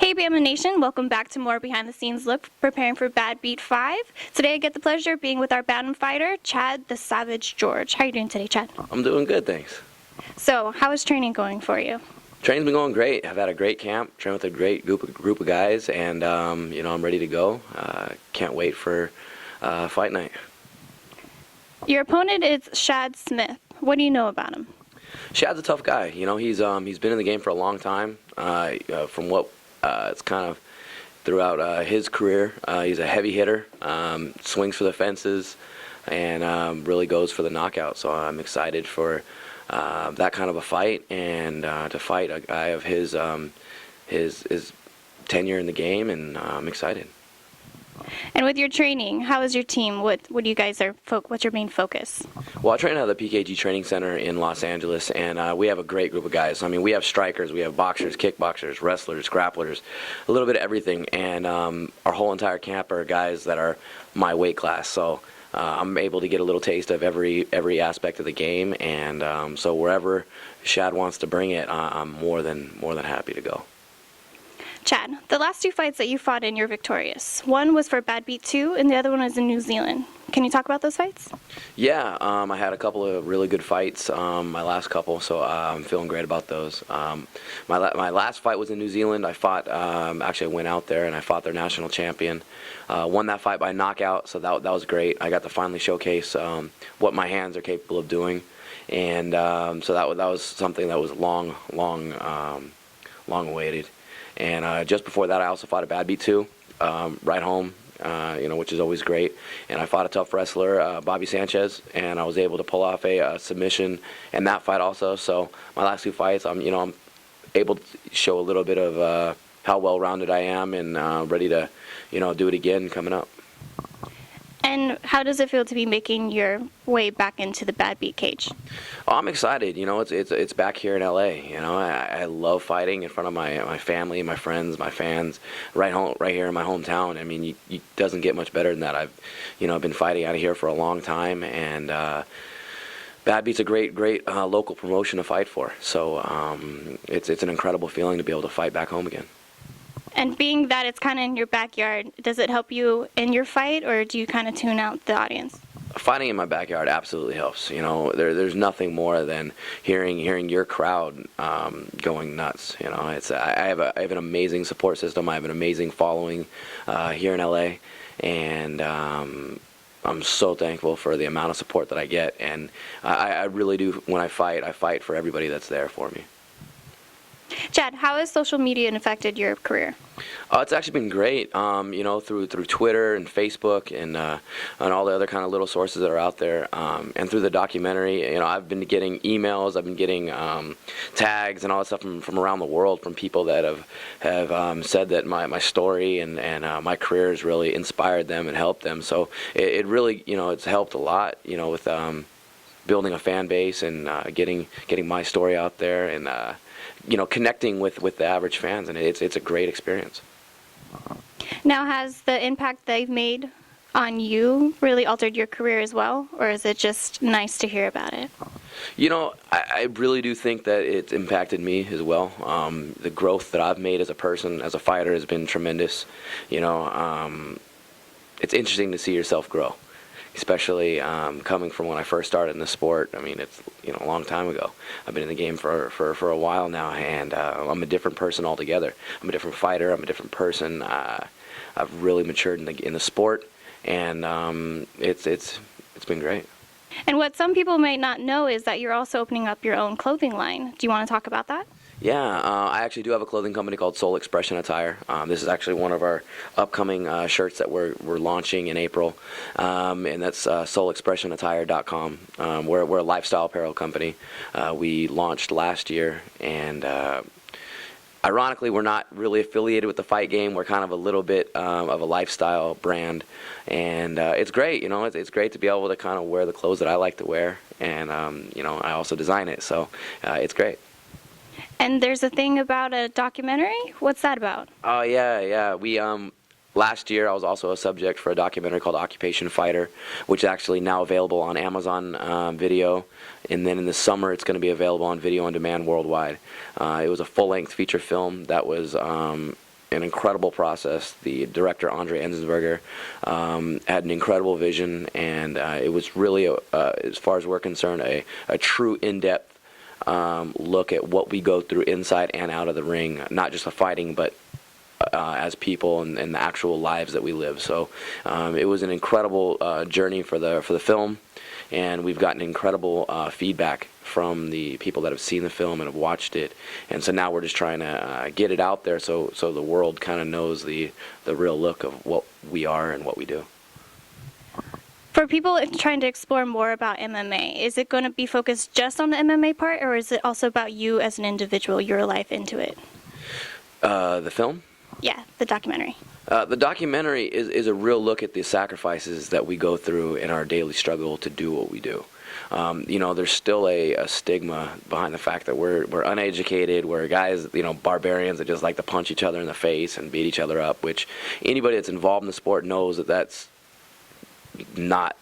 Hey Bama Nation, welcome back to more behind the scenes look preparing for Badbeat 5. Today I get the pleasure of being with our Bantam fighter, Chad the Savage George. How are you doing today, Chad? I'm doing good, thanks. So, how is training going for you? Training's been going great. I've had a great camp, trained with a great group of guys, and I'm ready to go. Can't wait for fight night. Your opponent is Shad Smith. What do you know about him? Shad's a tough guy. You know, he's been in the game for a long time. From what it's kind of throughout his career, he's a heavy hitter, swings for the fences, and really goes for the knockout. So I'm excited for that kind of a fight, and to fight a guy of his tenure in the game, and I'm excited. And with your training, how is your team? What do you guys what's your main focus? Well, I train at the PKG Training Center in Los Angeles, and we have a great group of guys. I mean, we have strikers, we have boxers, kickboxers, wrestlers, grapplers, a little bit of everything, and our whole entire camp are guys that are my weight class. So I'm able to get a little taste of every aspect of the game, and so wherever Shad wants to bring it, I'm more than happy to go. Chad, the last two fights that you fought in, you're victorious. One was for Badbeat 2, and the other one was in New Zealand. Can you talk about those fights? Yeah, I had a couple of really good fights, my last couple, so I'm feeling great about those. My last fight was in New Zealand. I fought, actually I went out there and I fought their national champion. Won that fight by knockout, so that was great. I got to finally showcase what my hands are capable of doing, and so that was something that was long awaited. And just before that, I also fought a Badbeat 2, right home, which is always great. And I fought a tough wrestler, Bobby Sanchez, and I was able to pull off a submission in that fight also. So my last two fights, I'm able to show a little bit of how well-rounded I am, and ready to, do it again coming up. And how does it feel to be making your way back into the Badbeat cage? Oh, I'm excited. It's back here in LA. I love fighting in front of my family, my friends, my fans, right here in my hometown. I mean, it doesn't get much better than that. I've been fighting out of here for a long time, and Badbeat's a great local promotion to fight for. So it's an incredible feeling to be able to fight back home again. And being that it's kind of in your backyard, does it help you in your fight, or do you kind of tune out the audience? Fighting in my backyard absolutely helps. There's nothing more than hearing your crowd going nuts. I have an amazing support system. I have an amazing following here in LA, and I'm so thankful for the amount of support that I get. And I really do. When I fight for everybody that's there for me. Chad, how has social media affected your career? It's actually been great, through Twitter and Facebook and all the other kind of little sources that are out there, and through the documentary. I've been getting emails, I've been getting tags and all that stuff from around the world, from people that have said that my story and my career has really inspired them and helped them. So it really, it's helped a lot, with building a fan base and getting my story out there, and connecting with the average fans, and it's a great experience. Now, has the impact they've made on you really altered your career as well, or is it just nice to hear about it? I really do think that it's impacted me as well. The growth that I've made as a person, as a fighter, has been tremendous. It's interesting to see yourself grow, especially coming from when I first started in the sport. I mean, it's a long time ago. I've been in the game for a while now, and I'm a different person altogether. I'm a different fighter. I'm a different person. I've really matured in the sport, and it's been great. And what some people may not know is that you're also opening up your own clothing line. Do you want to talk about that? Yeah, I actually do have a clothing company called Soul Expression Attire. This is actually one of our upcoming shirts that we're launching in April, and that's soulexpressionattire.com. We're a lifestyle apparel company. We launched last year, and ironically, we're not really affiliated with the fight game. We're kind of a little bit of a lifestyle brand, and it's great. It's great to be able to kind of wear the clothes that I like to wear, and I also design it, so it's great. And there's a thing about a documentary? What's that about? Oh, yeah. We, last year I was also a subject for a documentary called Occupation Fighter, which is actually now available on Amazon Video. And then in the summer it's going to be available on video on demand worldwide. It was a full-length feature film that was an incredible process. The director, Andre Enzensberger, had an incredible vision, and it was really, as far as we're concerned, a true in-depth look at what we go through inside and out of the ring, not just the fighting, but as people and the actual lives that we live. So it was an incredible journey for the film, and we've gotten incredible feedback from the people that have seen the film and have watched it. And so now we're just trying to get it out there so the world kind of knows the real look of what we are and what we do. For people trying to explore more about MMA, is it going to be focused just on the MMA part, or is it also about you as an individual, your life into it? The film? Yeah, the documentary. The documentary is a real look at the sacrifices that we go through in our daily struggle to do what we do. There's still a stigma behind the fact that we're uneducated, we're guys, barbarians that just like to punch each other in the face and beat each other up, which anybody that's involved in the sport knows that that's not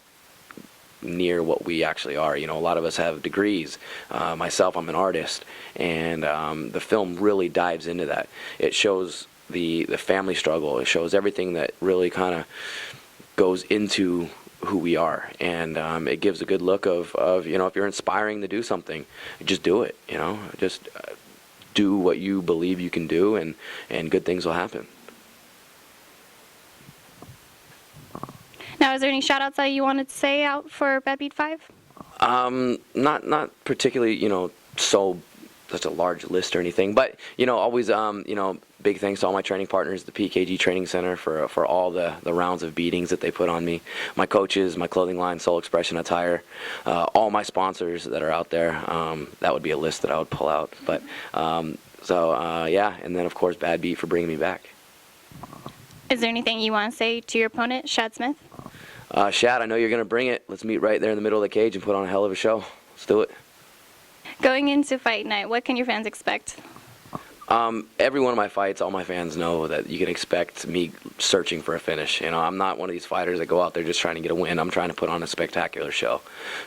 near what we actually are. A lot of us have degrees. Myself, I'm an artist, and the film really dives into that. It shows the family struggle. It shows everything that really kind of goes into who we are, and it gives a good look of if you're inspiring to do something, just do it. Just do what you believe you can do, and good things will happen. Now, is there any shout-outs that you wanted to say out for Badbeat 5? Not particularly, such a large list or anything, but always big thanks to all my training partners, the PKG Training Center, for all the rounds of beatings that they put on me, my coaches, my clothing line, Soul Expression Attire, all my sponsors that are out there. That would be a list that I would pull out, but yeah, and then of course Badbeat for bringing me back. Is there anything you want to say to your opponent, Shad Smith? Shad, I know you're going to bring it. Let's meet right there in the middle of the cage and put on a hell of a show. Let's do it. Going into fight night, what can your fans expect? Every one of my fights, all my fans know that you can expect me searching for a finish. I'm not one of these fighters that go out there just trying to get a win. I'm trying to put on a spectacular show.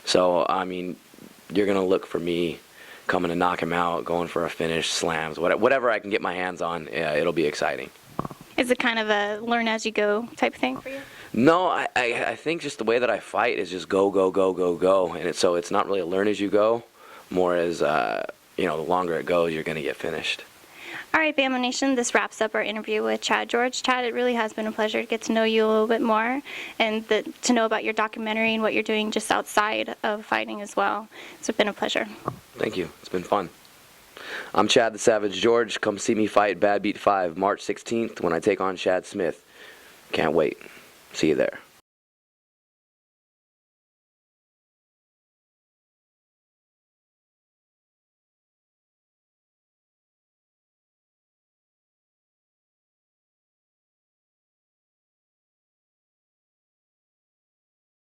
So, you're going to look for me coming to knock him out, going for a finish, slams, whatever I can get my hands on. Yeah, it'll be exciting. Is it kind of a learn-as-you-go type thing for you? No, I think just the way that I fight is just go, go, go, go, go. And so it's not really a learn-as-you-go, more as, the longer it goes, you're going to get finished. All right, Bama Nation, this wraps up our interview with Chad George. Chad, it really has been a pleasure to get to know you a little bit more and to know about your documentary and what you're doing just outside of fighting as well. It's been a pleasure. Thank you. It's been fun. I'm Chad the Savage George. Come see me fight Badbeat 5 March 16th when I take on Shad Smith. Can't wait. See you there.